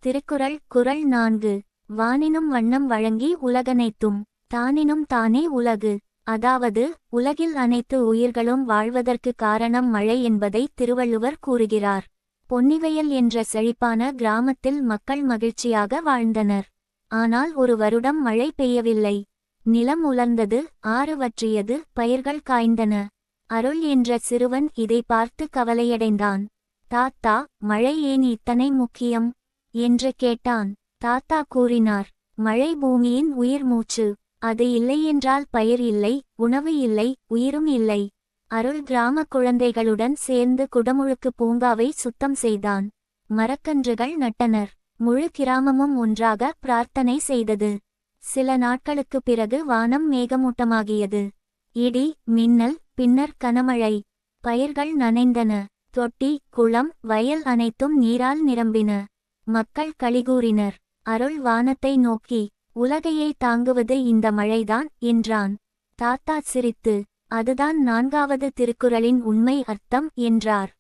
திருக்குறள் குறள் 4. வானினும் வண்ணம் வழங்கி உலகனைத்தும் தானினும் தானே உலகு. அதாவது உலகில் அனைத்து உயிர்களும் வாழ்வதற்கு காரணம் மழை என்பதை திருவள்ளுவர் கூறுகிறார். பொன்னிவயல் என்ற செழிப்பான கிராமத்தில் மக்கள் மகிழ்ச்சியாக வாழ்ந்தனர். ஆனால் ஒரு வருடம் மழை பெய்யவில்லை. நிலம் உலர்ந்தது, ஆறு வற்றியது, பயிர்கள் காய்ந்தன. அருள் என்ற சிறுவன் இதை பார்த்து கவலையடைந்தான். தாத்தா, மழை ஏன் இத்தனை முக்கியம் என்று கேட்டான். தாத்தா கூறினார், மழை பூமியின் உயிர் மூச்சு. அது இல்லையென்றால் பயிர் இல்லை, உணவு இல்லை, உயிரும் இல்லை. அருள் கிராம குழந்தைகளுடன் சேர்ந்து குடமுழுக்கு பூங்காவை சுத்தம் செய்தான். மரக்கன்றுகள் நட்டனர். முழு கிராமமும் ஒன்றாக பிரார்த்தனை செய்தது. சில நாட்களுக்குப் பிறகு வானம் மேகமூட்டமாகியது. இடி, மின்னல், பின்னர் கனமழை. பயிர்கள் நனைந்தன. தொட்டி, குளம், வயல் அனைத்தும் நீரால் நிரம்பின. மக்கள் களிகூறினர். அருள் வானத்தை நோக்கி, உலகையை தாங்குவது இந்த மழைதான் என்றான். தாத்தா சிரித்து, அதுதான் 4வது திருக்குறளின் உண்மை அர்த்தம் என்றார்.